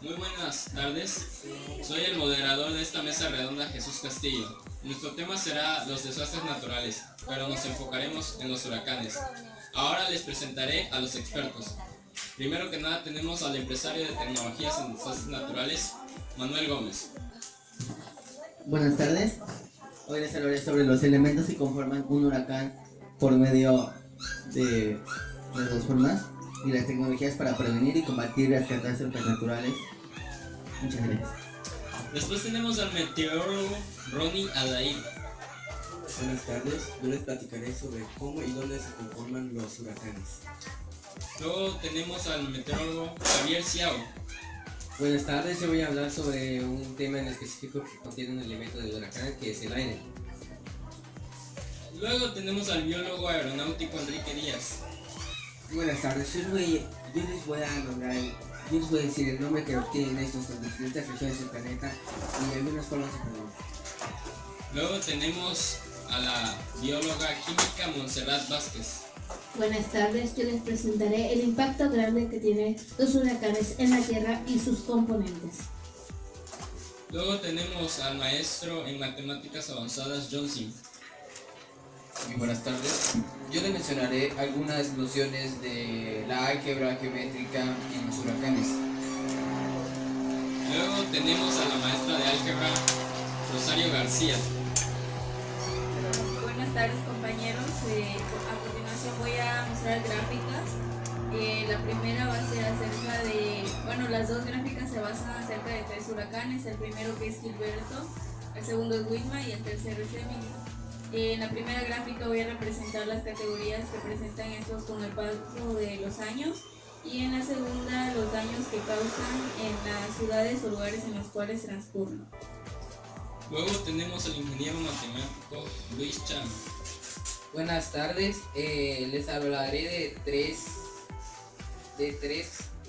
Muy buenas tardes, soy el moderador de esta mesa redonda, Jesús Castillo. Nuestro tema será los desastres naturales, pero nos enfocaremos en los huracanes. Ahora les presentaré a los expertos. Primero que nada tenemos al empresario de tecnologías en desastres naturales, Manuel Gómez. Buenas tardes, hoy les hablaré sobre los elementos que conforman un huracán por medio de las dos formas y las tecnologías para prevenir y combatir las catástrofes naturales. Muchas gracias. Después tenemos al meteorólogo Ronnie Adair. Buenas tardes, yo les platicaré sobre cómo y dónde se conforman los huracanes. Luego tenemos al meteorólogo Javier Ciao. Buenas tardes, yo voy a hablar sobre un tema en específico que contiene un elemento del huracán, que es el aire. Luego tenemos al biólogo aeronáutico Enrique Díaz. Buenas tardes, yo les voy a decir el nombre que obtienen estos en distintas regiones del planeta y algunas formas de prevenir. Luego tenemos a la bióloga química Montserrat Vázquez. Buenas tardes, yo les presentaré el impacto grande que tienen los huracanes en la Tierra y sus componentes. Luego tenemos al maestro en matemáticas avanzadas John Sim. Muy buenas tardes. Yo les mencionaré algunas nociones de la álgebra geométrica en los huracanes. Luego tenemos a la maestra de álgebra Rosario García. Buenas tardes, compañeros. A continuación voy a mostrar gráficas. La primera va a ser acerca de, las dos gráficas se basan acerca de tres huracanes. El primero que es Gilberto, el segundo es Wilma y el tercero es Emily. En la primera gráfica voy a representar las categorías que presentan estos con el paso de los años y en la segunda los daños que causan en las ciudades o lugares en los cuales transcurren. Luego tenemos al ingeniero matemático Luis Chan. Buenas tardes, les hablaré de tres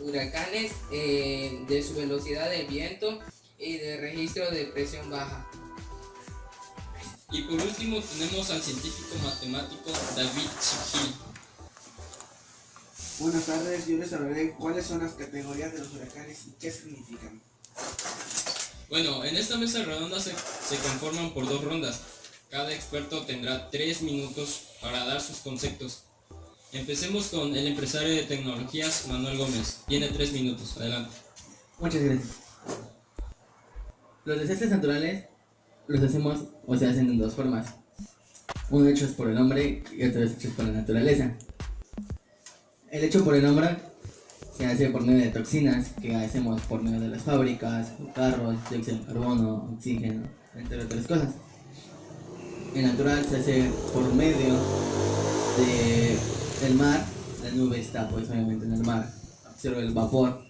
huracanes, de su velocidad del viento y de registro de presión baja. Y por último tenemos al científico matemático David Chigil. Buenas tardes, yo les hablaré cuáles son las categorías de los huracanes y qué significan. Bueno, en esta mesa redonda se conforman por dos rondas. Cada experto tendrá 3 minutos para dar sus conceptos. Empecemos con el empresario de tecnologías Manuel Gómez. Tiene 3 minutos, adelante. Muchas gracias. Los desastres naturales los hacemos o se hacen en dos formas. Uno hechos por el hombre y otro hechos por la naturaleza. El hecho por el hombre se hace por medio de toxinas que hacemos por medio de las fábricas, carros, dióxido de carbono, oxígeno, entre otras cosas. El natural se hace por medio del mar. La nube está pues obviamente en el mar, absorbe el vapor,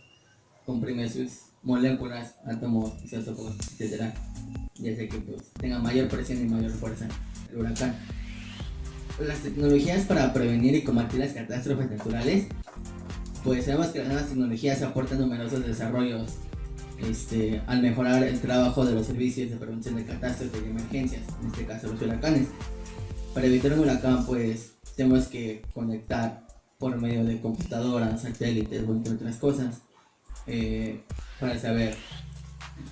comprime sus moléculas, átomos, isótopos, etc. Y hace que pues, tenga mayor presión y mayor fuerza el huracán. Las tecnologías para prevenir y combatir las catástrofes naturales, pues sabemos que las nuevas tecnologías aportan numerosos desarrollos al mejorar el trabajo de los servicios de prevención de catástrofes y emergencias, en este caso los huracanes. Para evitar un huracán, pues tenemos que conectar por medio de computadoras, satélites, entre otras cosas, para saber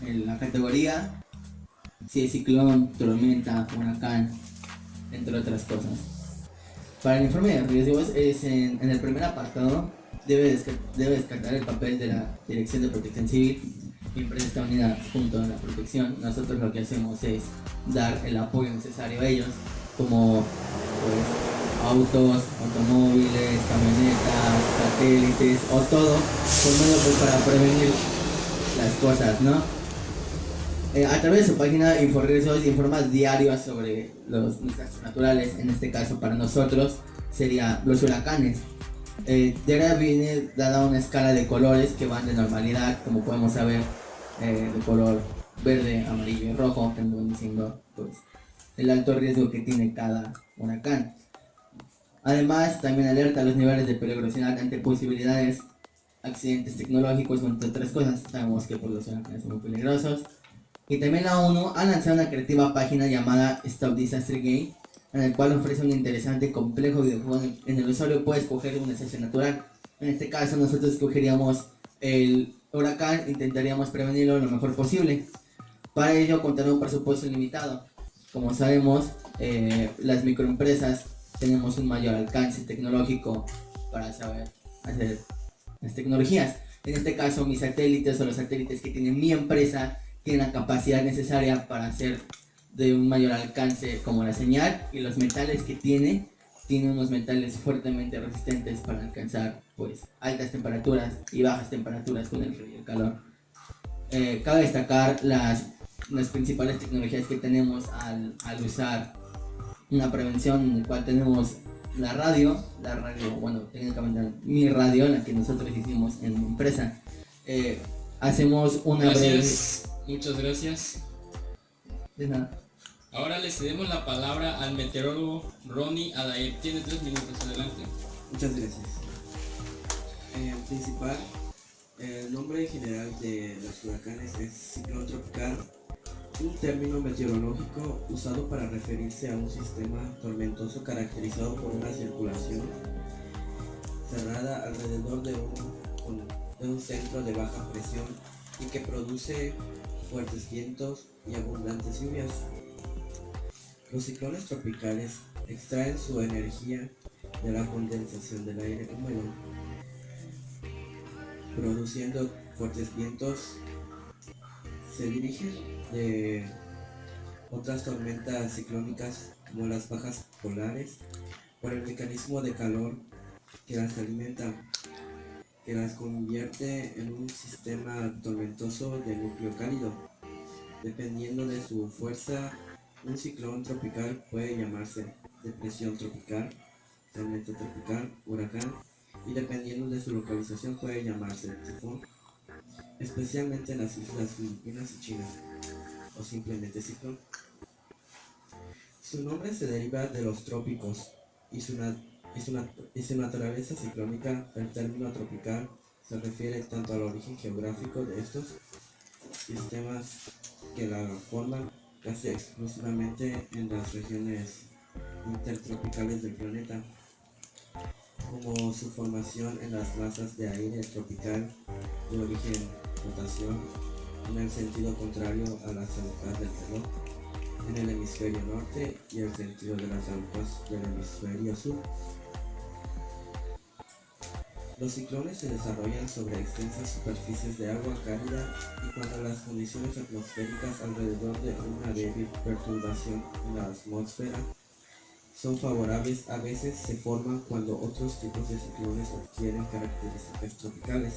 la categoría, si es ciclón, tormenta, huracán, entre otras cosas. Para el informe de riesgos, en el primer apartado debe descartar el papel de la Dirección de Protección Civil. Mi empresa está unida junto a la protección. Nosotros lo que hacemos es dar el apoyo necesario a ellos, como pues, autos, automóviles, camionetas, satélites o todo, por medio pues, para prevenir las cosas, ¿no? A través de su página InfoRiesgos informa diario sobre los desastres naturales. En este caso para nosotros sería los huracanes. De ahora viene dada una escala de colores que van de normalidad, como podemos saber, de color verde, amarillo y rojo, que nos van diciendo pues, el alto riesgo que tiene cada huracán. Además también alerta los niveles de peligrosidad ante posibilidades, accidentes tecnológicos, entre otras cosas. Sabemos que pues, los huracanes son muy peligrosos. Y también la ONU ha lanzado una creativa página llamada Stop Disaster Game, en el cual ofrece un interesante y complejo videojuego en el usuario puede escoger un desastre natural. En este caso nosotros escogeríamos el huracán intentaríamos prevenirlo lo mejor posible. Para ello contar un presupuesto limitado. Como sabemos, las microempresas tenemos un mayor alcance tecnológico para saber hacer las tecnologías. En este caso, mis satélites o los satélites que tiene mi empresa tienen la capacidad necesaria para hacer de un mayor alcance como la señal, y los metales que tiene unos metales fuertemente resistentes para alcanzar pues altas temperaturas y bajas temperaturas con el frío y el calor. Cabe destacar las principales tecnologías que tenemos al usar una prevención, en la cual tenemos la radio, bueno, técnicamente mi radio, la que nosotros hicimos en mi empresa. Hacemos una Gracias, muchas gracias. De nada. Ahora le cedemos la palabra al meteorólogo Ronnie Adair. Tiene 3 minutos, adelante. Muchas gracias. En principal, el nombre general de los huracanes es ciclón tropical, un término meteorológico usado para referirse a un sistema tormentoso caracterizado por una circulación cerrada alrededor de un centro de baja presión y que produce fuertes vientos y abundantes lluvias. Los ciclones tropicales extraen su energía de la condensación del aire húmedo, produciendo fuertes vientos. Se dirigen de otras tormentas ciclónicas como las bajas polares por el mecanismo de calor que las alimenta, que las convierte en un sistema tormentoso de núcleo cálido. Dependiendo de su fuerza, un ciclón tropical puede llamarse depresión tropical, tormenta tropical, huracán, y dependiendo de su localización puede llamarse tifón, especialmente en las islas Filipinas y China, o simplemente ciclón. Su nombre se deriva de los trópicos y su naturaleza ciclónica. El término tropical se refiere tanto al origen geográfico de estos sistemas que la forman casi exclusivamente en las regiones intertropicales del planeta, como su formación en las masas de aire tropical de origen rotación en el sentido contrario a las agujas del reloj en el hemisferio norte y el sentido de las agujas del hemisferio sur. Los ciclones se desarrollan sobre extensas superficies de agua cálida y cuando las condiciones atmosféricas alrededor de una débil perturbación en la atmósfera son favorables, a veces se forman cuando otros tipos de ciclones adquieren características tropicales.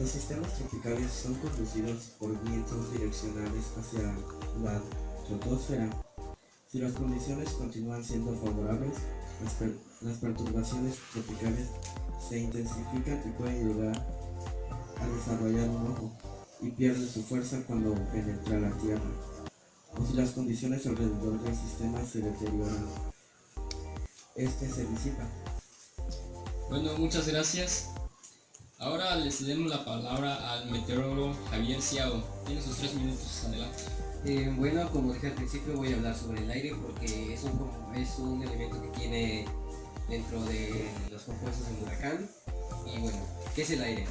Los sistemas tropicales son conducidos por vientos direccionales hacia la troposfera. Si las condiciones continúan siendo favorables, las perturbaciones tropicales se intensifican y pueden llegar a desarrollar un ojo y pierden su fuerza cuando penetra la Tierra. O si las condiciones alrededor del sistema se deterioran, este se disipa. Bueno, muchas gracias. Ahora le cedemos la palabra al meteorólogo Javier Ciao. Tiene sus 3 minutos, adelante. Bueno, como dije al principio, voy a hablar sobre el aire porque es un elemento que tiene dentro de los compuestos del huracán. Y bueno, ¿qué es el aire?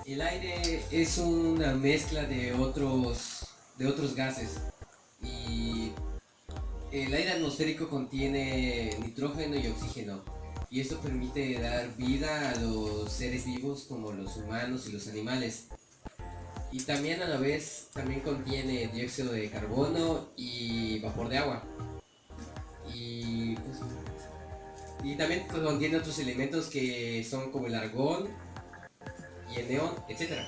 El aire es una mezcla de otros gases. Y el aire atmosférico contiene nitrógeno y oxígeno. Y esto permite dar vida a los seres vivos como los humanos y los animales. Y también a la vez también contiene dióxido de carbono y vapor de agua. Y también contiene otros elementos que son como el argón y el neón, etc.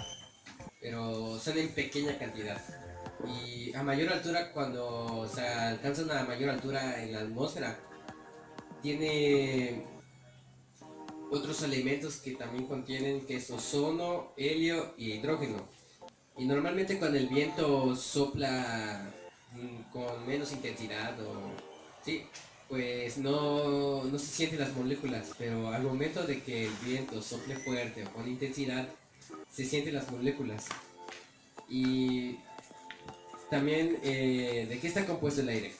Pero son en pequeña cantidad. Y a mayor altura, cuando se alcanza una mayor altura en la atmósfera, tiene otros elementos que también contienen, que es ozono, helio y hidrógeno. Y normalmente cuando el viento sopla con menos intensidad pues no se sienten las moléculas, pero al momento de que el viento sople fuerte o con intensidad, se sienten las moléculas. Y también, ¿de qué está compuesto el aire?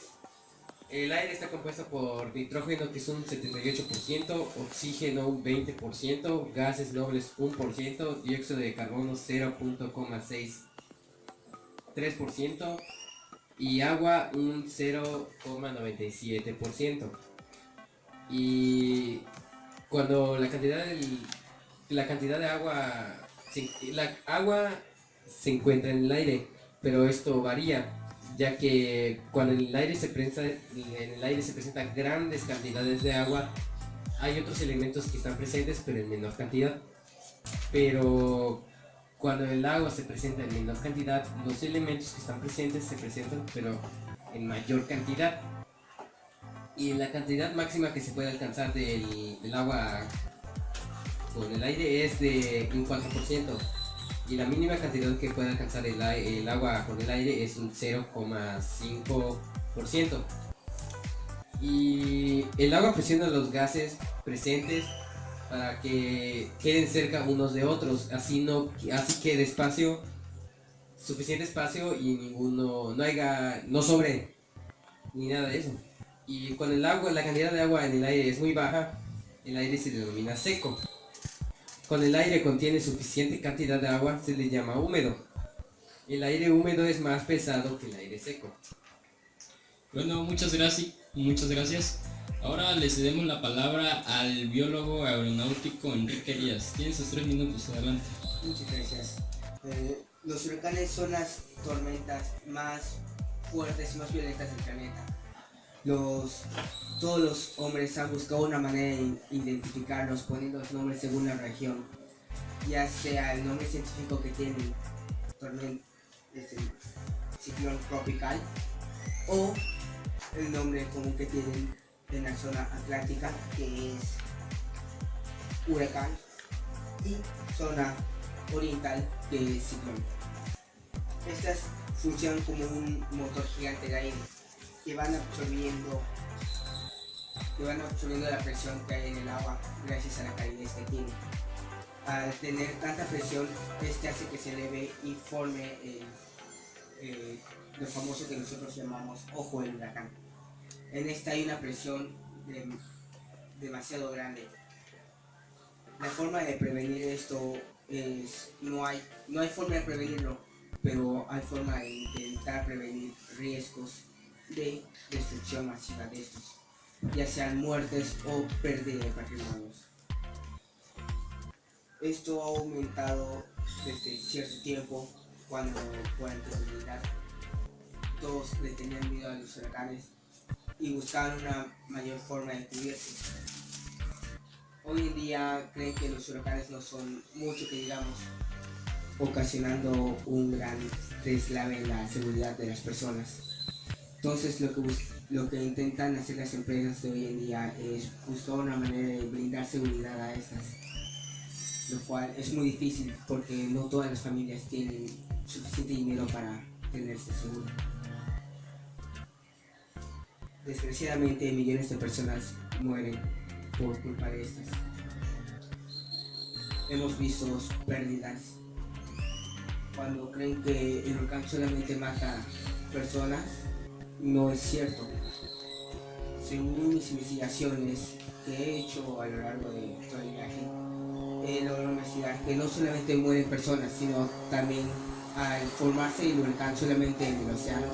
El aire está compuesto por nitrógeno, que es un 78%, oxígeno un 20%, gases nobles 1%, dióxido de carbono 0.63% y agua un 0.97%. Y cuando la cantidad de agua se encuentra en el aire, pero esto varía, ya que cuando en el aire se presentan grandes cantidades de agua, hay otros elementos que están presentes pero en menor cantidad. Pero cuando el agua se presenta en menor cantidad, los elementos que están presentes se presentan pero en mayor cantidad. Y la cantidad máxima que se puede alcanzar del agua con el aire es de un 4%. Y la mínima cantidad que puede alcanzar el agua con el aire es un 0.5%. Y el agua presiona los gases presentes para que queden cerca unos de otros, así quede espacio, suficiente espacio y no sobre ni nada de eso. Y cuando la cantidad de agua en el aire es muy baja, el aire se denomina seco. Cuando el aire contiene suficiente cantidad de agua, se le llama húmedo. El aire húmedo es más pesado que el aire seco. Bueno, muchas gracias. Ahora le cedemos la palabra al biólogo aeronáutico Enrique Díaz. Tiene sus 3 minutos, adelante. Muchas gracias. Los huracanes son las tormentas más fuertes y más violentas del planeta. Todos los hombres han buscado una manera de identificarlos poniendo los nombres según la región, ya sea el nombre científico que tienen, ciclón tropical, o el nombre común que tienen en la zona atlántica, que es huracán, y zona oriental, que es ciclón. Estas funcionan como un motor gigante de aire que van absorbiendo la presión que hay en el agua gracias a la calidez que tiene. Al tener tanta presión, este hace que se eleve y forme lo famoso que nosotros llamamos ojo del huracán. En esta hay una presión demasiado grande. La forma de prevenir esto es, no hay forma de prevenirlo, pero hay forma de intentar prevenir riesgos de destrucción masiva de estos, ya sean muertes o pérdida de patrimonios. Esto ha aumentado desde cierto tiempo, cuando por anterioridad todos le tenían miedo a los huracanes y buscaban una mayor forma de cubrirse. Hoy en día creen que los huracanes no son mucho que digamos, ocasionando un gran deslave en la seguridad de las personas. Entonces lo que intentan hacer las empresas de hoy en día es buscar una manera de brindar seguridad a estas, lo cual es muy difícil porque no todas las familias tienen suficiente dinero para tenerse seguro. Desgraciadamente millones de personas mueren por culpa de estas. Hemos visto pérdidas cuando creen que el huracán solamente mata personas. No es cierto. Según mis investigaciones que he hecho a lo largo de todo el viaje, he logrado investigar que no solamente mueren personas, sino también al formarse el huracán solamente en el océano,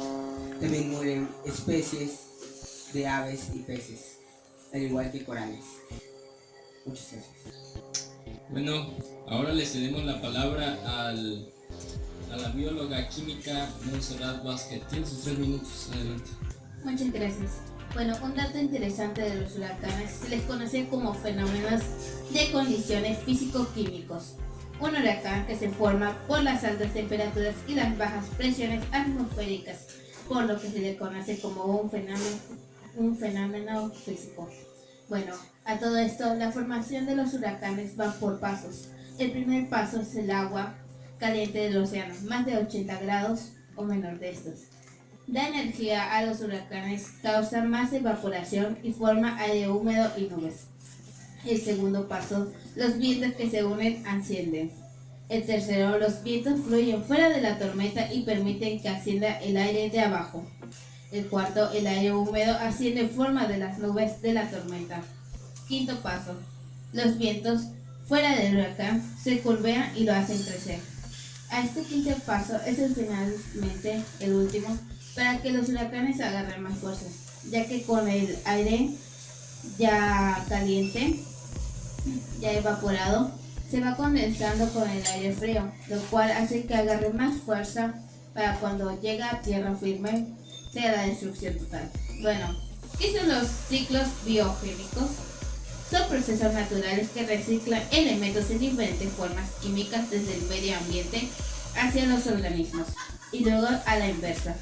también mueren especies de aves y peces, al igual que corales. Muchas gracias. Bueno, ahora le cedemos la palabra a la bióloga química Montserrat Vázquez. Tiene sus 3 minutos, adelante. Muchas gracias. Bueno, un dato interesante de los huracanes se les conoce como fenómenos de condiciones físico-químicos. Un huracán que se forma por las altas temperaturas y las bajas presiones atmosféricas, por lo que se le conoce como un fenómeno físico. Bueno, a todo esto, la formación de los huracanes va por pasos. El primer paso es el agua caliente del océano, más de 80 grados o menor de estos. Da energía a los huracanes, causa más evaporación y forma aire húmedo y nubes. El segundo paso, los vientos que se unen ascienden. El tercero, los vientos fluyen fuera de la tormenta y permiten que ascienda el aire de abajo. El cuarto, el aire húmedo asciende en forma de las nubes de la tormenta. Quinto paso, los vientos fuera del huracán se curvean y lo hacen crecer. A este quinto paso es finalmente el último para que los huracanes agarren más fuerza, ya que con el aire ya caliente, ya evaporado, se va condensando con el aire frío, lo cual hace que agarre más fuerza para cuando llega a tierra firme sea la destrucción total. Bueno, ¿qué son los ciclos biogénicos? Son procesos naturales que reciclan elementos en diferentes formas químicas desde el medio ambiente hacia los organismos y luego a la inversa.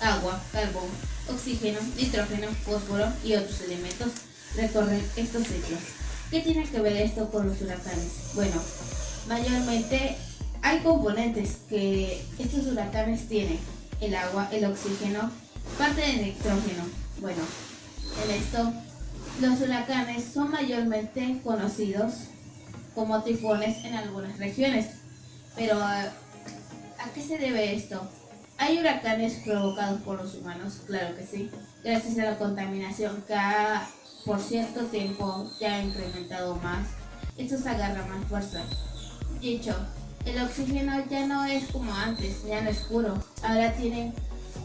Agua, carbón, oxígeno, nitrógeno, fósforo y otros elementos recorren estos ciclos. ¿Qué tiene que ver esto con los huracanes? Bueno, mayormente hay componentes que estos huracanes tienen: el agua, el oxígeno, parte del nitrógeno. Bueno, en esto los huracanes son mayormente conocidos como tifones en algunas regiones. Pero ¿a qué se debe esto? ¿Hay huracanes provocados por los humanos? Claro que sí, gracias a la contaminación que por cierto tiempo ya ha incrementado más. Estos agarran más fuerza. Dicho, el oxígeno ya no es como antes, ya no es puro. Ahora tienen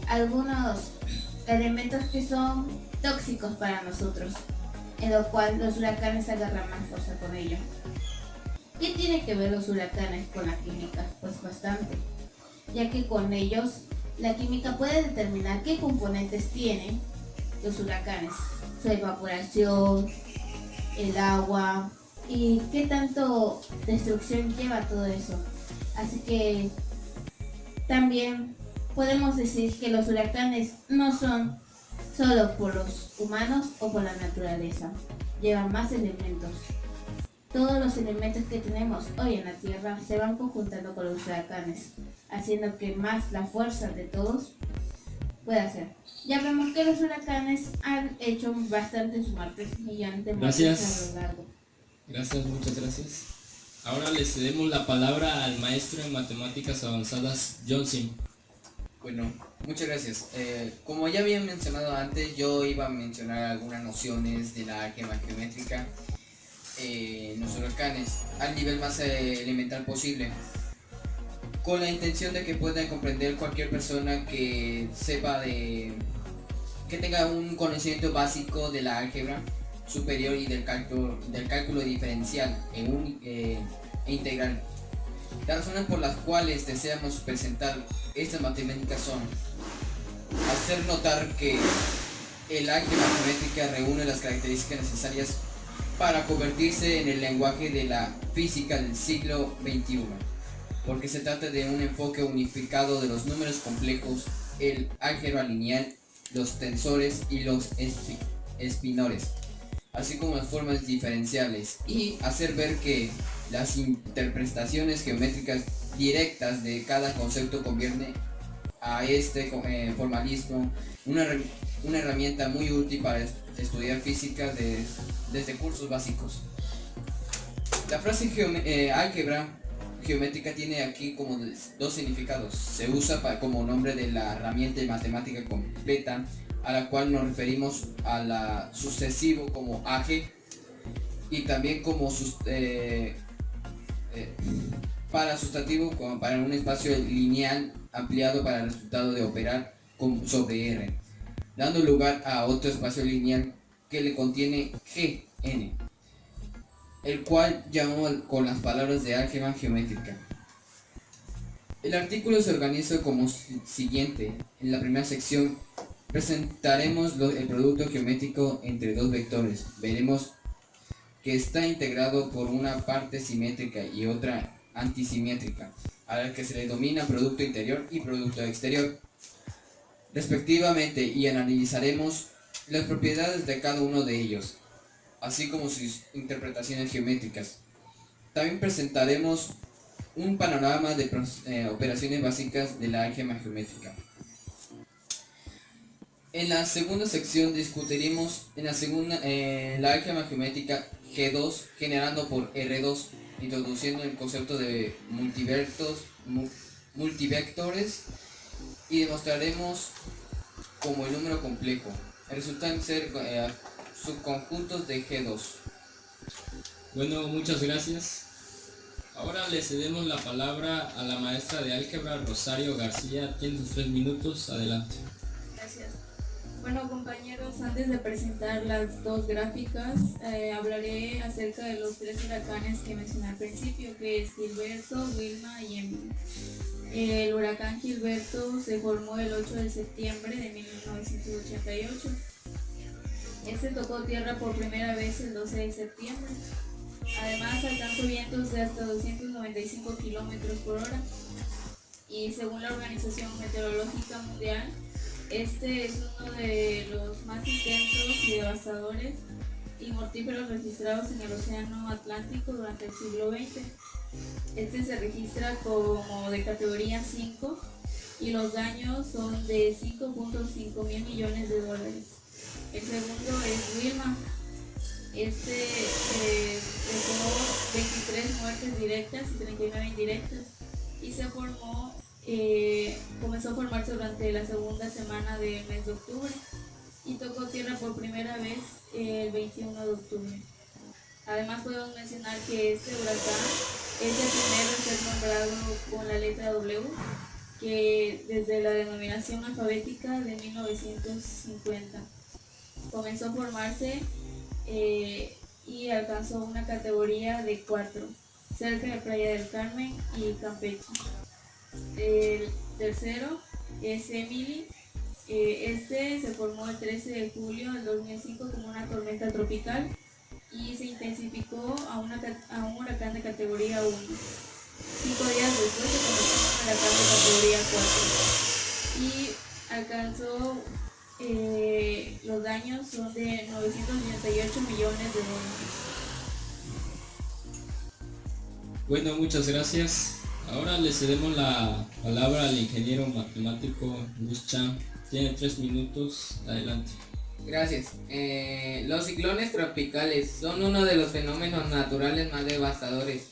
algunos elementos que son tóxicos para nosotros, en lo cual los huracanes agarran más fuerza con ello. ¿Qué tiene que ver los huracanes con la química? Pues bastante, ya que con ellos la química puede determinar qué componentes tienen los huracanes, su evaporación, el agua y qué tanto destrucción lleva todo eso. Así que también podemos decir que los huracanes no son solo por los humanos o por la naturaleza, llevan más elementos. Todos los elementos que tenemos hoy en la Tierra se van conjuntando con los huracanes, haciendo que más la fuerza de todos pueda ser. Ya vemos que los huracanes han hecho bastantes muertes, millones de muertes Gracias. a lo largo. Gracias, muchas gracias. Ahora le cedemos la palabra al maestro en matemáticas avanzadas, John Sim. Bueno, muchas gracias. Como ya había mencionado antes, yo iba a mencionar algunas nociones de la álgebra geométrica en los huracanes al nivel más elemental posible, con la intención de que pueda comprender cualquier persona que sepa que tenga un conocimiento básico de la álgebra superior y del cálculo diferencial e integral. Las razones por las cuales deseamos presentar estas matemáticas son hacer notar que el álgebra geométrica reúne las características necesarias para convertirse en el lenguaje de la física del siglo XXI, porque se trata de un enfoque unificado de los números complejos, el álgebra lineal, los tensores y los espinores, así como las formas diferenciales, y hacer ver que las interpretaciones geométricas directas de cada concepto convierten a este formalismo una herramienta muy útil para estudiar física desde cursos básicos. La frase álgebra geométrica tiene aquí como dos significados. Se usa como nombre de la herramienta matemática completa, a la cual nos referimos a la sucesivo como AG, y también como para sustantivo como para un espacio lineal ampliado para el resultado de operar sobre R, dando lugar a otro espacio lineal que le contiene Gn, el cual llamo con las palabras de álgebra geométrica. El artículo se organiza como siguiente. En la primera sección presentaremos el producto geométrico entre dos vectores. Veremos que está integrado por una parte simétrica y otra antisimétrica, a la que se le denomina producto interior y producto exterior, respectivamente, y analizaremos las propiedades de cada uno de ellos, así como sus interpretaciones geométricas. También presentaremos un panorama de operaciones básicas de la álgebra geométrica. En la segunda sección discutiremos la álgebra geométrica G2 generando por R2, introduciendo el concepto de multivectores, y demostraremos como el número complejo. Resultan ser subconjuntos de G2. Bueno, muchas gracias. Ahora le cedemos la palabra a la maestra de álgebra Rosario García. Tiene sus 3 minutos, adelante. Gracias. Bueno, compañeros, antes de presentar las dos gráficas, hablaré acerca de los 3 huracanes que mencioné al principio, que es Gilberto, Wilma y Emily. El huracán Gilberto se formó el 8 de septiembre de 1988. Este tocó tierra por primera vez el 12 de septiembre. Además, alcanzó vientos de hasta 295 kilómetros por hora. Y según la Organización Meteorológica Mundial, este es uno de los más intensos y devastadores y mortíferos registrados en el Océano Atlántico durante el siglo XX. Este se registra como de categoría 5 y los daños son de 5.5 mil millones de dólares. El segundo es Wilma. Este dejó 23 muertes directas y 39 indirectas y comenzó a formarse durante la segunda semana del mes de octubre y tocó tierra por primera vez el 21 de octubre. Además podemos mencionar que este huracán es el primero en ser nombrado con la letra W, que desde la denominación alfabética de 1950 comenzó a formarse y alcanzó una categoría de 4 cerca de Playa del Carmen y Campeche. El tercero es Emily. Este se formó el 13 de julio del 2005 como una tormenta tropical y se intensificó a un huracán de categoría 1. 5 días después se convirtió en un huracán de categoría 4 y alcanzó los daños son de 988 millones de dólares. Bueno, muchas gracias. Ahora le cedemos la palabra al ingeniero matemático Luis Chan. Tiene 3 minutos, adelante. Gracias. Los ciclones tropicales son uno de los fenómenos naturales más devastadores.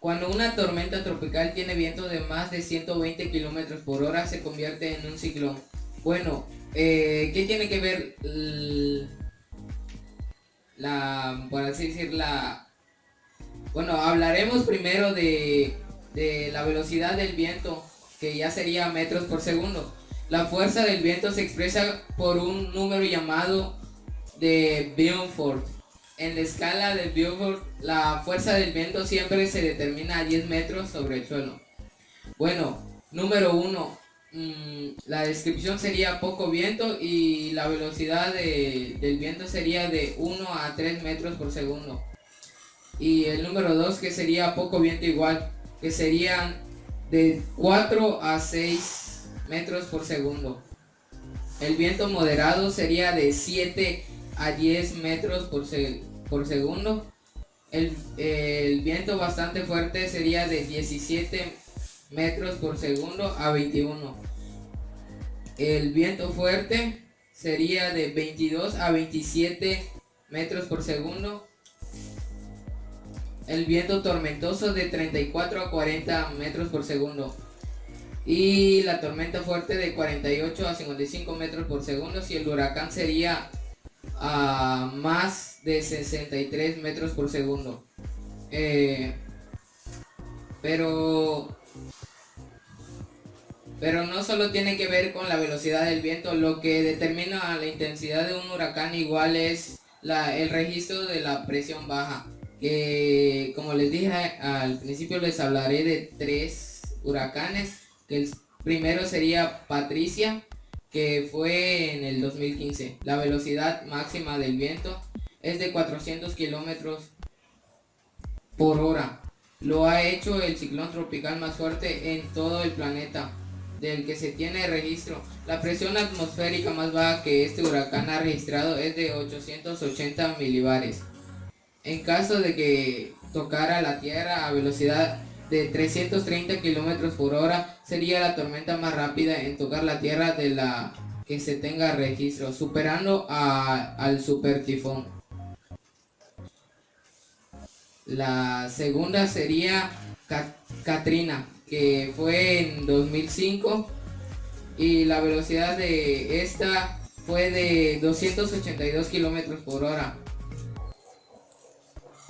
Cuando una tormenta tropical tiene vientos de más de 120 kilómetros por hora, se convierte en un ciclón. Bueno, ¿qué tiene que ver por así decir, Bueno, hablaremos primero de la velocidad del viento, que ya sería metros por segundo. La fuerza del viento se expresa por un número llamado de Beaufort. En la escala de Beaufort, la fuerza del viento siempre se determina a 10 metros sobre el suelo. Bueno, número 1. La descripción sería poco viento y la velocidad del viento sería de 1 a 3 metros por segundo. Y el número 2, que sería poco viento igual, que serían de 4 a 6 metros por segundo. El viento moderado sería de 7 a 10 metros por segundo. El viento bastante fuerte sería de 17 metros por segundo a 21. El viento fuerte sería de 22 a 27 metros por segundo. El viento tormentoso de 34 a 40 metros por segundo. Y la tormenta fuerte de 48 a 55 metros por segundo. Si el huracán sería a más de 63 metros por segundo. Pero no solo tiene que ver con la velocidad del viento. Lo que determina la intensidad de un huracán igual es el registro de la presión baja. Que como les dije al principio, les hablaré de 3 huracanes. Que el primero sería Patricia, que fue en el 2015. La velocidad máxima del viento es de 400 kilómetros por hora. Lo ha hecho el ciclón tropical más fuerte en todo el planeta del que se tiene registro. La presión atmosférica más baja que este huracán ha registrado es de 880 milibares. En caso de que tocara la Tierra a velocidad de 330 kilómetros por hora, sería la tormenta más rápida en tocar la Tierra de la que se tenga registro, superando al supertifón. La segunda sería Katrina, que fue en 2005 y la velocidad de esta fue de 282 kilómetros por hora.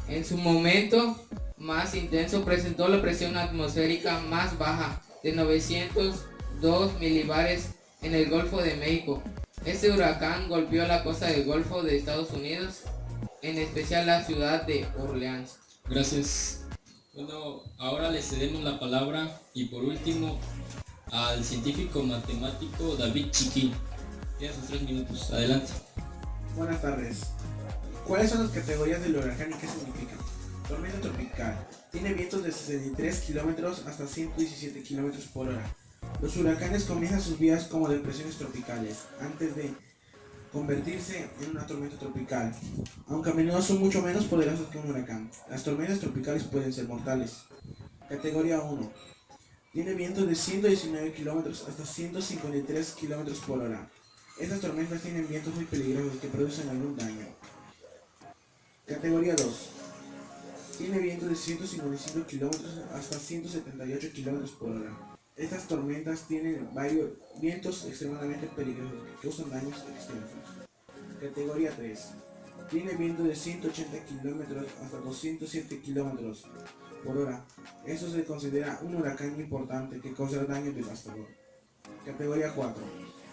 En su momento más intenso presentó la presión atmosférica más baja de 902 milibares en el Golfo de México. Este huracán golpeó la costa del Golfo de Estados Unidos, en especial la ciudad de Orleans. Gracias. Bueno, ahora le cedemos la palabra y por último al científico matemático David Chiquín. Tiene sus 3 minutos. Adelante. Buenas tardes. ¿Cuáles son las categorías del huracán y qué significan? Tormenta tropical. Tiene vientos de 63 kilómetros hasta 117 kilómetros por hora. Los huracanes comienzan sus vías como depresiones tropicales, antes de convertirse en una tormenta tropical, aunque a menudo son mucho menos poderosos que un huracán. Las tormentas tropicales pueden ser mortales. Categoría 1. Tiene vientos de 119 kilómetros hasta 153 kilómetros por hora. Estas tormentas tienen vientos muy peligrosos que producen algún daño. Categoría 2. Tiene vientos de 155 kilómetros hasta 178 kilómetros por hora. Estas tormentas tienen varios vientos extremadamente peligrosos que causan daños extensos. Categoría 3. Tiene vientos de 180 kilómetros hasta 207 kilómetros por hora. Esto se considera un huracán importante que causará daño devastador. Categoría 4.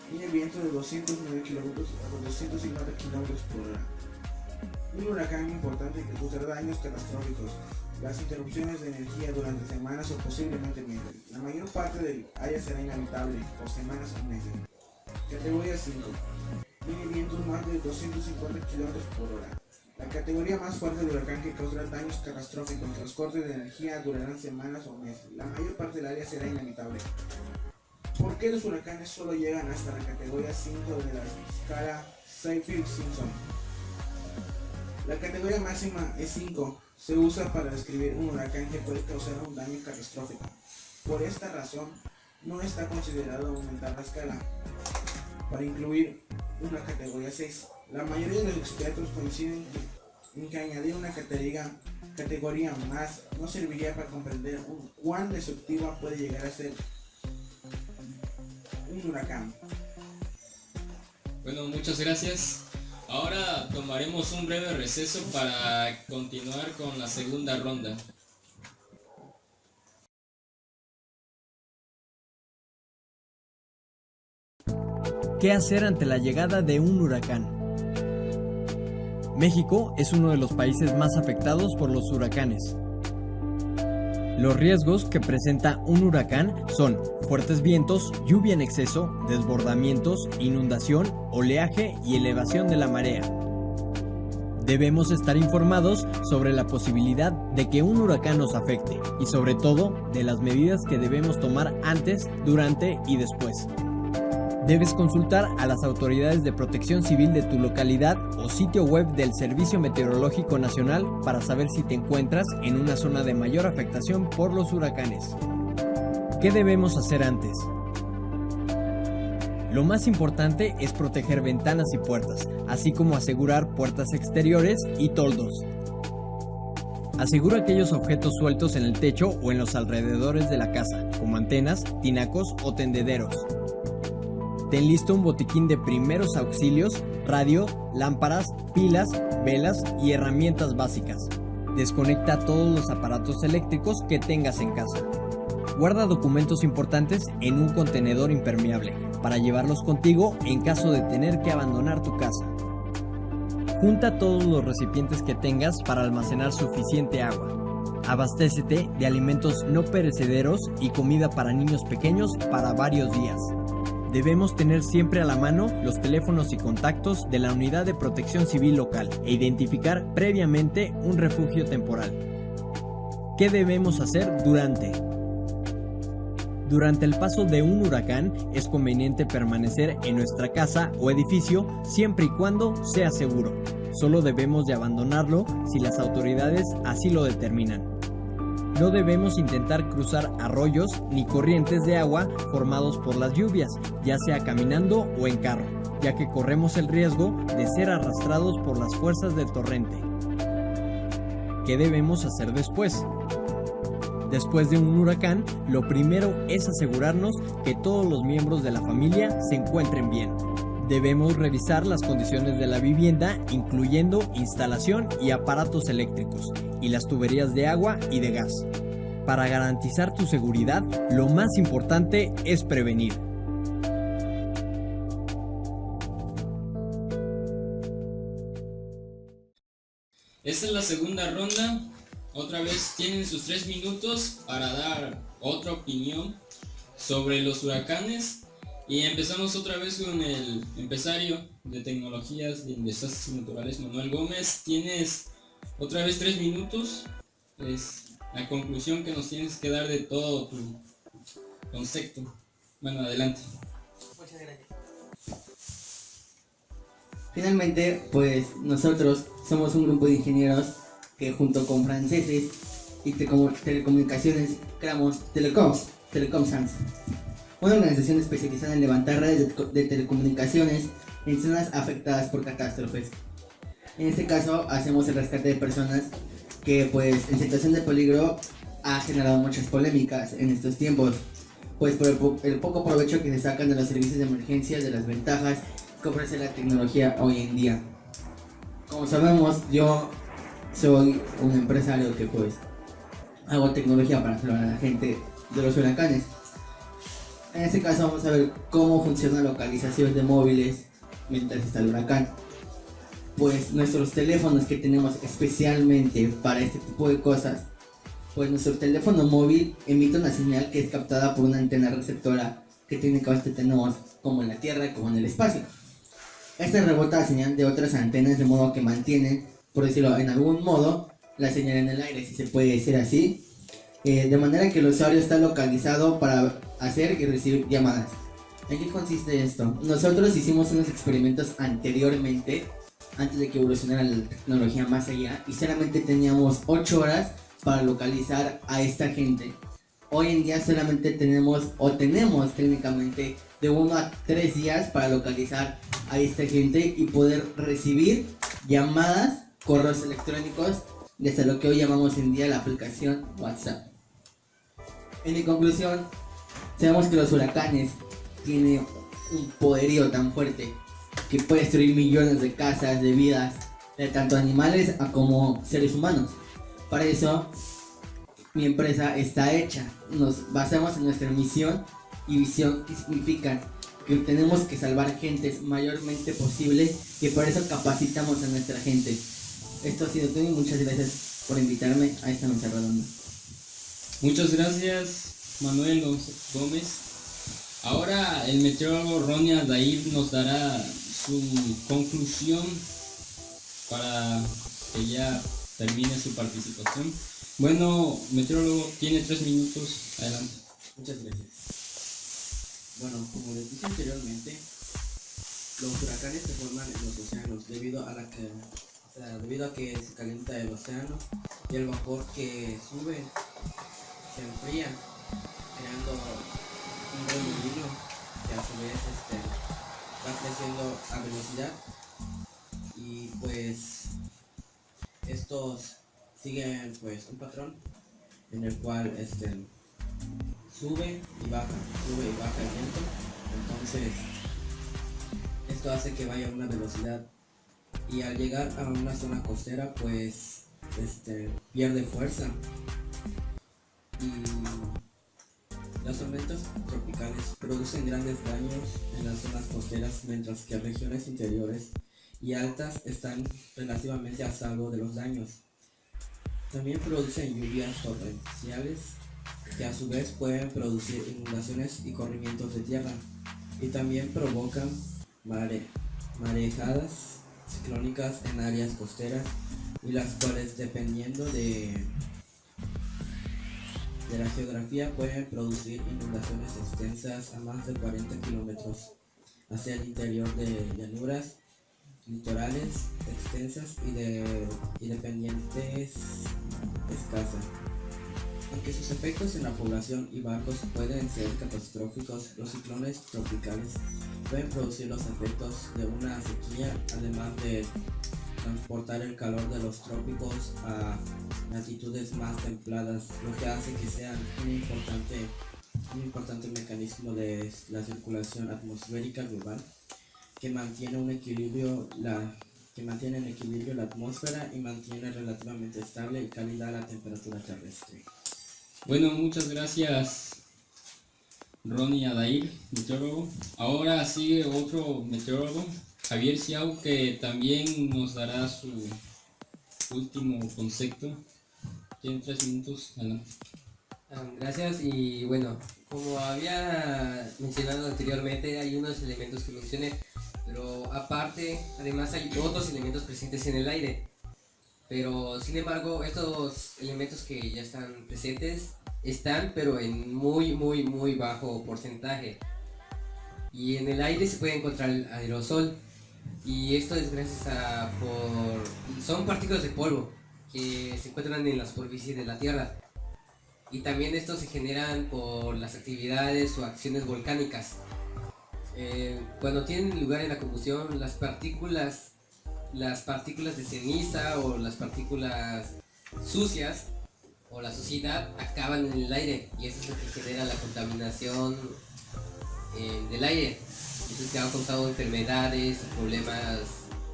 Tiene vientos de 209 kilómetros hasta 250 kilómetros por hora. Un huracán importante que causará daños catastróficos. Las interrupciones de energía durante semanas o posiblemente meses. La mayor parte del área será inhabitable por semanas o meses. Categoría 5. Tiene vientos más de 250 kilómetros por hora. La categoría más fuerte del huracán que causará daños catastróficos. Los cortes de energía durarán semanas o meses. La mayor parte del área será inhabitable. ¿Por qué los huracanes solo llegan hasta la categoría 5 de la escala Saffir-Simpson? La categoría máxima es 5. Se usa para describir un huracán que puede causar un daño catastrófico. Por esta razón, no está considerado aumentar la escala para incluir una categoría 6. La mayoría de los expertos coinciden en que añadir una categoría más no serviría para comprender cuán destructiva puede llegar a ser un huracán. Bueno, muchas gracias. Ahora tomaremos un breve receso para continuar con la segunda ronda. ¿Qué hacer ante la llegada de un huracán? México es uno de los países más afectados por los huracanes. Los riesgos que presenta un huracán son fuertes vientos, lluvia en exceso, desbordamientos, inundación, oleaje y elevación de la marea. Debemos estar informados sobre la posibilidad de que un huracán nos afecte y sobre todo de las medidas que debemos tomar antes, durante y después. Debes consultar a las autoridades de protección civil de tu localidad o sitio web del Servicio Meteorológico Nacional para saber si te encuentras en una zona de mayor afectación por los huracanes. ¿Qué debemos hacer antes? Lo más importante es proteger ventanas y puertas, así como asegurar puertas exteriores y toldos. Asegura aquellos objetos sueltos en el techo o en los alrededores de la casa, como antenas, tinacos o tendederos. Ten listo un botiquín de primeros auxilios, radio, lámparas, pilas, velas y herramientas básicas. Desconecta todos los aparatos eléctricos que tengas en casa. Guarda documentos importantes en un contenedor impermeable para llevarlos contigo en caso de tener que abandonar tu casa. Junta todos los recipientes que tengas para almacenar suficiente agua. Abastécete de alimentos no perecederos y comida para niños pequeños para varios días. Debemos tener siempre a la mano los teléfonos y contactos de la Unidad de Protección Civil local e identificar previamente un refugio temporal. ¿Qué debemos hacer durante? Durante el paso de un huracán es conveniente permanecer en nuestra casa o edificio siempre y cuando sea seguro. Solo debemos de abandonarlo si las autoridades así lo determinan. No debemos intentar cruzar arroyos ni corrientes de agua formados por las lluvias, ya sea caminando o en carro, ya que corremos el riesgo de ser arrastrados por las fuerzas del torrente. ¿Qué debemos hacer después? Después de un huracán, lo primero es asegurarnos que todos los miembros de la familia se encuentren bien. Debemos revisar las condiciones de la vivienda, incluyendo instalación y aparatos eléctricos, y las tuberías de agua y de gas. Para garantizar tu seguridad, lo más importante es prevenir. Esta es la segunda ronda. Otra vez tienen sus 3 minutos para dar otra opinión sobre los huracanes. Y empezamos otra vez con el empresario de tecnologías de desastres naturales, Manuel Gómez. Tienes otra vez 3 minutos. Es la conclusión que nos tienes que dar de todo tu concepto. Bueno, adelante. Muchas gracias. Finalmente, pues nosotros somos un grupo de ingenieros que junto con franceses y telecomunicaciones creamos Telecom Sans, una organización especializada en levantar redes de telecomunicaciones en zonas afectadas por catástrofes. En este caso hacemos el rescate de personas que pues en situación de peligro ha generado muchas polémicas en estos tiempos, pues por el poco provecho que se sacan de los servicios de emergencia, de las ventajas que ofrece la tecnología hoy en día. Como sabemos, yo soy un empresario que pues hago tecnología para salvar a la gente de los huracanes. En este caso vamos a ver cómo funciona la localización de móviles mientras está el huracán. Pues nuestros teléfonos que tenemos especialmente para este tipo de cosas, pues nuestro teléfono móvil emite una señal que es captada por una antena receptora que técnicamente tenemos como en la Tierra como en el espacio. Esta rebota la señal de otras antenas de modo que mantienen, por decirlo en algún modo, la señal en el aire, si se puede decir así, de manera que el usuario está localizado para hacer y recibir llamadas. ¿En qué consiste esto? Nosotros hicimos unos experimentos anteriormente, antes de que evolucionara la tecnología más allá, y solamente teníamos 8 horas para localizar a esta gente. Hoy en día solamente tenemos técnicamente de 1 a 3 días para localizar a esta gente y poder recibir llamadas, correos electrónicos, desde lo que hoy llamamos en día la aplicación WhatsApp. En mi conclusión, sabemos que los huracanes tienen un poderío tan fuerte que puede destruir millones de casas, de vidas, de tanto animales como seres humanos. Para eso, mi empresa está hecha. Nos basamos en nuestra misión y visión, que significan que tenemos que salvar gentes mayormente posible, y por eso capacitamos a nuestra gente. Esto ha sido todo y muchas gracias por invitarme a esta mesa redonda. Muchas gracias, Manuel Gómez. Ahora el meteorólogo Ronnie Adair nos dará su conclusión para que ya termine su participación. Bueno, meteorólogo, tiene 3 minutos, adelante. Muchas gracias. Bueno, como les dije anteriormente, los huracanes se forman en los océanos debido a que se calienta el océano y el vapor que sube se enfría, creando un remolino que a su vez va creciendo a velocidad, y pues estos siguen pues un patrón en el cual sube y baja el viento. Entonces esto hace que vaya a una velocidad, y al llegar a una zona costera pues pierde fuerza, y las tormentas tropicales producen grandes daños en las zonas costeras, mientras que regiones interiores y altas están relativamente a salvo de los daños. También producen lluvias torrenciales que a su vez pueden producir inundaciones y corrimientos de tierra, y también provocan marejadas ciclónicas en áreas costeras, y las cuales, dependiendo de la geografía, pueden producir inundaciones extensas a más de 40 kilómetros hacia el interior de llanuras, litorales extensas y de pendientes escasas. Aunque sus efectos en la población y barcos pueden ser catastróficos, los ciclones tropicales pueden producir los efectos de una sequía, además de transportar el calor de los trópicos a latitudes más templadas, lo que hace que sean un importante mecanismo de la circulación atmosférica global que mantiene en equilibrio la atmósfera y mantiene relativamente estable y cálida la temperatura terrestre. Bueno, muchas gracias Ronnie Adair, meteorólogo. Ahora sigue otro meteorólogo, Javier Ciao, que también nos dará su último concepto. Tiene 3 minutos, adelante. Gracias, y bueno, como había mencionado anteriormente, hay unos elementos que mencioné, pero aparte, además hay otros elementos presentes en el aire. Pero sin embargo, estos elementos que ya están presentes están, pero en muy bajo porcentaje. Y en el aire se puede encontrar el aerosol, y esto es gracias a son partículas de polvo que se encuentran en la superficie de la Tierra. Y también estos se generan por las actividades o acciones volcánicas. Cuando tienen lugar en la combustión, las partículas de ceniza o las partículas sucias o la suciedad acaban en el aire, y eso es lo que genera la contaminación del aire. Eso es que ha causado enfermedades y problemas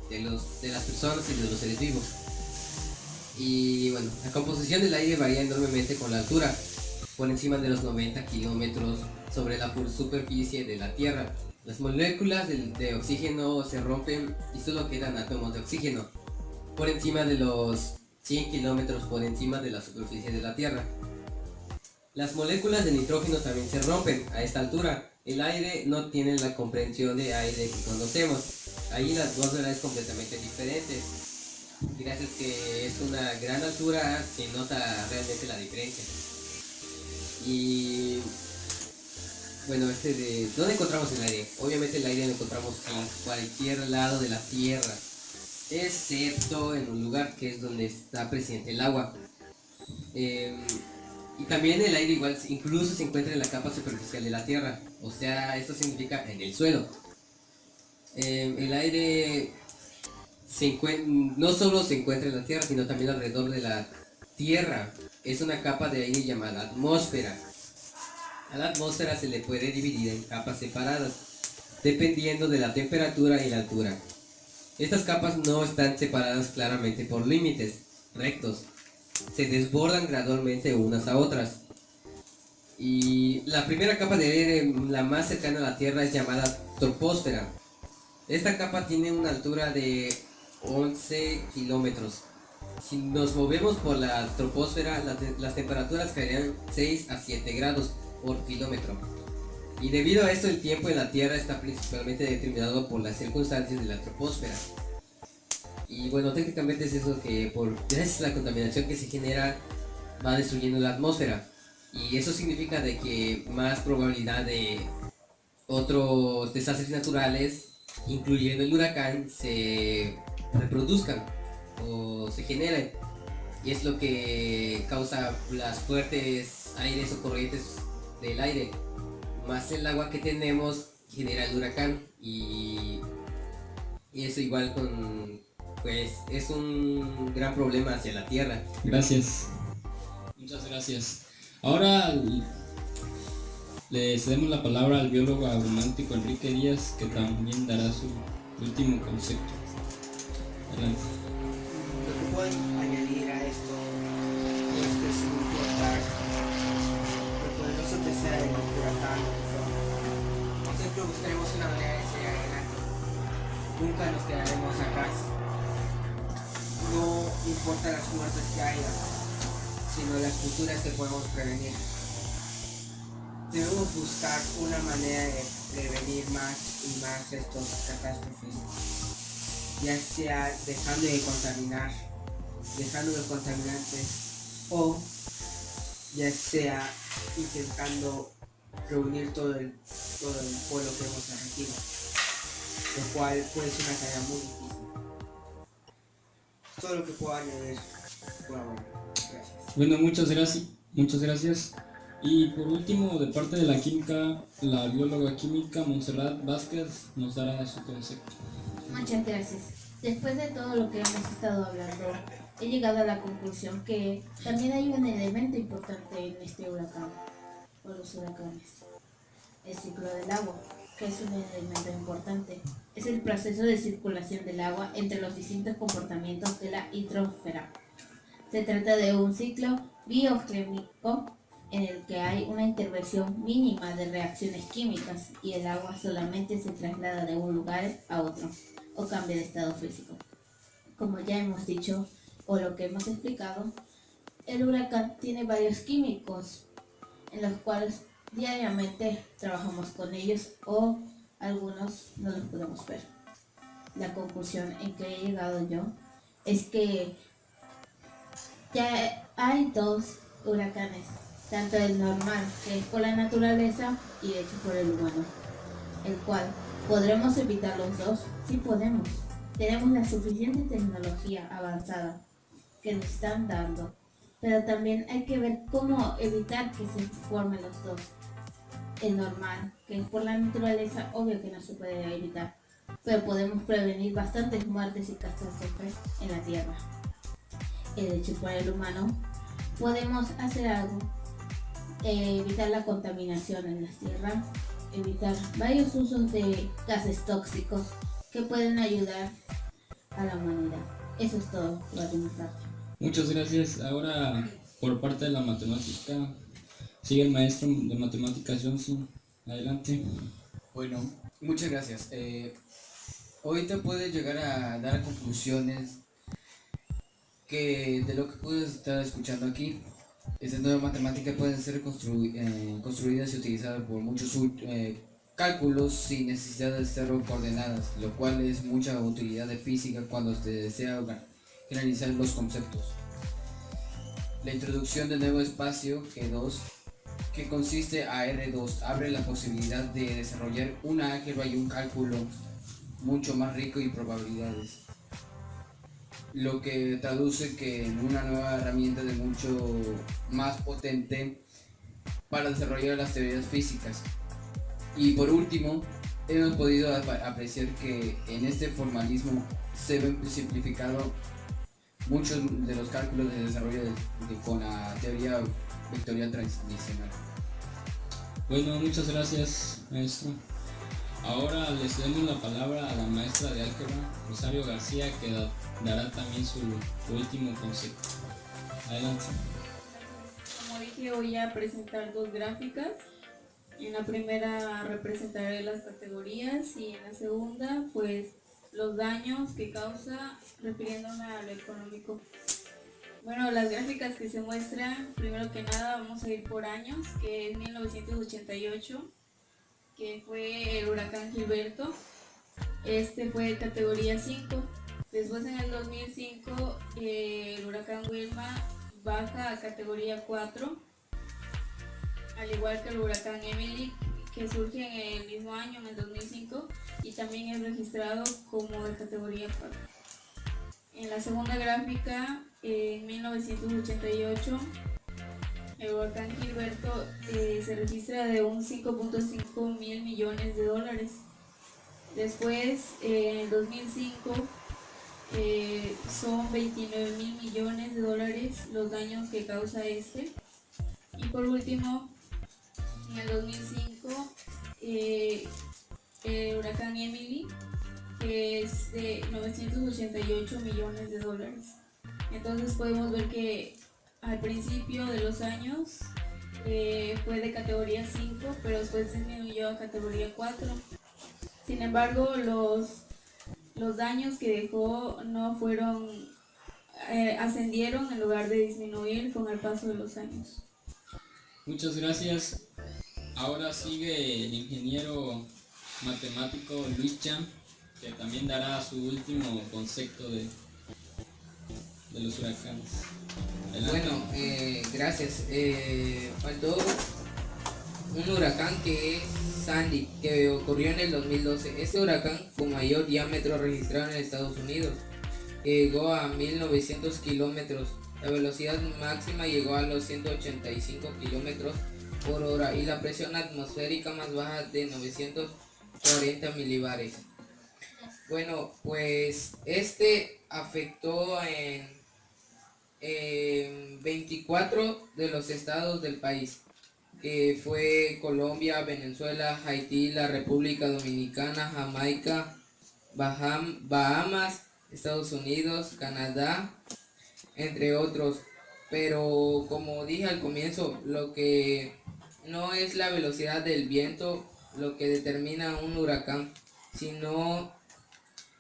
de las personas y de los seres vivos. Y bueno, la composición del aire varía enormemente con la altura, por encima de los 90 kilómetros sobre la superficie de la Tierra. Las moléculas de oxígeno se rompen y solo quedan átomos de oxígeno, por encima de los 100 kilómetros por encima de la superficie de la Tierra. Las moléculas de nitrógeno también se rompen a esta altura. El aire no tiene la comprensión de aire que conocemos. Ahí la atmósfera es completamente diferente. Gracias que es una gran altura, se nota realmente la diferencia. Y bueno, ¿dónde encontramos el aire? Obviamente el aire lo encontramos en cualquier lado de la Tierra, excepto en un lugar que es donde está presente el agua. Y también el aire igual incluso se encuentra en la capa superficial de la Tierra, o sea, esto significa en el suelo. El aire no solo se encuentra en la Tierra, sino también alrededor de la Tierra. Es una capa de aire llamada atmósfera. A la atmósfera se le puede dividir en capas separadas, dependiendo de la temperatura y la altura. Estas capas no están separadas claramente por límites rectos, se desbordan gradualmente unas a otras. Y la primera capa de aire, la más cercana a la Tierra, es llamada troposfera. Esta capa tiene una altura de 11 kilómetros. Si nos movemos por la troposfera, las temperaturas caerían 6 a 7 grados por kilómetro. Y debido a esto, el tiempo en la Tierra está principalmente determinado por las circunstancias de la troposfera. Y bueno, técnicamente es eso, que gracias a la contaminación que se genera va destruyendo la atmósfera. Y eso significa de que más probabilidad de otros desastres naturales, incluyendo el huracán, se reproduzcan o se generen. Y es lo que causa las fuertes aires o corrientes del aire. Más el agua que tenemos genera el huracán, y eso igual pues es un gran problema hacia la Tierra. Gracias. Muchas gracias. Ahora le cedemos la palabra al biólogo agromático Enrique Díaz, que también dará su último concepto. Adelante. Lo que puedo añadir a esto es que sin importar lo poderoso que sea el huracán, siempre buscaremos una manera de seguir adelante. Nunca nos quedaremos atrás. No importa las muertes que haya, sino las futuras que podemos prevenir. Debemos buscar una manera de prevenir más y más estas catástrofes, ya sea dejando de contaminantes, o ya sea intentando reunir todo el polvo que hemos derretido, lo cual puede ser una tarea muy difícil. Todo lo que puedo añadir por ahora. Gracias. Bueno, muchas gracias. Y por último, de parte de la química, la bióloga química Montserrat Vázquez nos dará su concepto. Muchas gracias. Después de todo lo que hemos estado hablando, he llegado a la conclusión que también hay un elemento importante en este huracán, o los huracanes, el ciclo del agua, que es un elemento importante. Es el proceso de circulación del agua entre los distintos comportamientos de la hidrosfera. Se trata de un ciclo bioquímico en el que hay una intervención mínima de reacciones químicas y el agua solamente se traslada de un lugar a otro o cambia de estado físico. Como ya hemos dicho o lo que hemos explicado, el huracán tiene varios químicos en los cuales diariamente trabajamos con ellos o algunos no los podemos ver. La conclusión en que he llegado yo es que ya hay dos huracanes, tanto el normal, que es por la naturaleza, y hecho por el humano, el cual podremos evitar los dos. Sí podemos. Tenemos la suficiente tecnología avanzada que nos están dando, pero también hay que ver cómo evitar que se formen los dos. El normal, que es por la naturaleza, obvio que no se puede evitar, pero podemos prevenir bastantes muertes y catástrofes en la Tierra. El hecho por el humano, podemos hacer algo, evitar la contaminación en la tierra, evitar varios usos de gases tóxicos que pueden ayudar a la humanidad. Eso es todo por mi parte. Muchas gracias. Ahora, por parte de la matemática, sigue el maestro de matemáticas Johnson. Adelante. Bueno, muchas gracias. Ahorita puedes llegar a dar conclusiones que de lo que puedes estar escuchando aquí. Estas nuevas matemáticas pueden ser construidas y utilizadas por muchos cálculos sin necesidad de ser coordenadas, lo cual es mucha utilidad de física cuando se desea generalizar los conceptos. La introducción del nuevo espacio G2, que consiste a R2, abre la posibilidad de desarrollar un álgebra y un cálculo mucho más rico y probabilidades, lo que traduce que en una nueva herramienta de mucho más potente para desarrollar las teorías físicas. Y por último, hemos podido apreciar que en este formalismo se ven simplificados muchos de los cálculos de desarrollo con la teoría vectorial tradicional. Bueno, muchas gracias, maestro. Ahora les cedemos la palabra a la maestra de álgebra, Rosario García, que dará también su último concepto. Adelante. Como dije, voy a presentar dos gráficas. En la primera representaré las categorías y en la segunda, pues, los daños que causa, refiriéndome a lo económico. Bueno, las gráficas que se muestran, primero que nada vamos a ir por años, que es 1988, que fue el huracán Gilberto. Este fue de categoría 5. Después en el 2005 el huracán Wilma baja a categoría 4, al igual que el huracán Emily, que surge en el mismo año, en el 2005, y también es registrado como de categoría 4. En la segunda gráfica, en 1988, el huracán Gilberto se registra de un 5.5 mil millones de dólares. Después, en el 2005, son 29 mil millones de dólares los daños que causa este. Y por último, en el 2005, el huracán Emily, que es de 988 millones de dólares. Entonces podemos ver que al principio de los años fue de categoría 5, pero después disminuyó a categoría 4. Sin embargo, los daños que dejó no fueron, ascendieron en lugar de disminuir con el paso de los años. Muchas gracias. Ahora sigue el ingeniero matemático Luis Chan, que también dará su último concepto de los huracanes. Adelante. Bueno, gracias. Faltó un huracán que es Sandy, que ocurrió en el 2012. Este huracán con mayor diámetro registrado en Estados Unidos llegó a 1900 kilómetros. La velocidad máxima llegó a los 185 kilómetros por hora y la presión atmosférica más baja de 940 milibares. Bueno, pues este afectó en 24 de los estados del país, que fue Colombia, Venezuela, Haití, la República Dominicana, Jamaica, Bahamas, Estados Unidos, Canadá, entre otros. Pero como dije al comienzo, lo que no es la velocidad del viento lo que determina un huracán, sino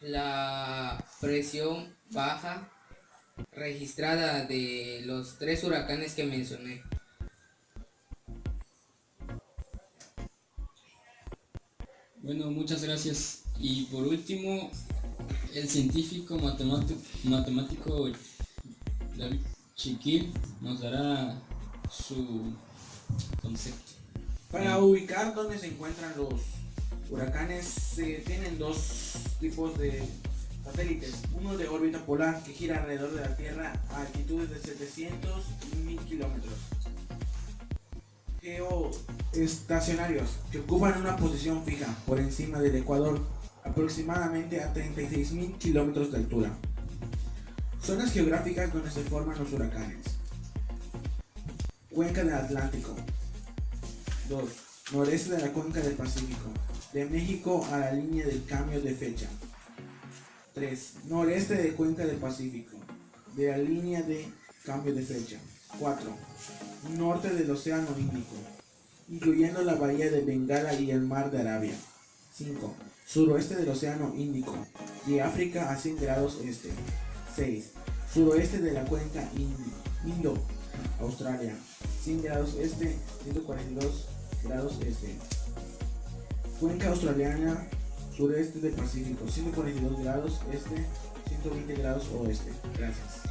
la presión baja registrada de los 3 huracanes que mencioné. Bueno, muchas gracias. Y por último, el científico matemático David Chiquil nos dará su concepto. Para ubicar dónde se encuentran los huracanes, se tienen dos tipos de satélites. Uno de órbita polar que gira alrededor de la Tierra a altitudes de 700 y 1000 kilómetros. Geoestacionarios que ocupan una posición fija por encima del ecuador, aproximadamente a 36.000 kilómetros de altura. Zonas geográficas donde se forman los huracanes. Cuenca del Atlántico. 2. Noreste de la cuenca del Pacífico, de México a la línea del cambio de fecha. 3. Noreste de cuenca del Pacífico, de la línea de cambio de fecha. 4. Norte del Océano Índico, incluyendo la bahía de Bengala y el mar de Arabia. 5. Suroeste del Océano Índico, de África a 100 grados este. 6. Suroeste de la cuenca Indo-Australia, 100 grados este, 142 grados este. Cuenca australiana, sureste del Pacífico, 142 grados este, 120 grados oeste. Gracias.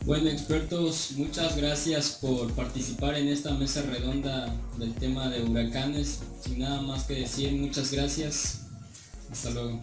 Bueno, expertos, muchas gracias por participar en esta mesa redonda del tema de huracanes. Sin nada más que decir, muchas gracias. Hasta luego.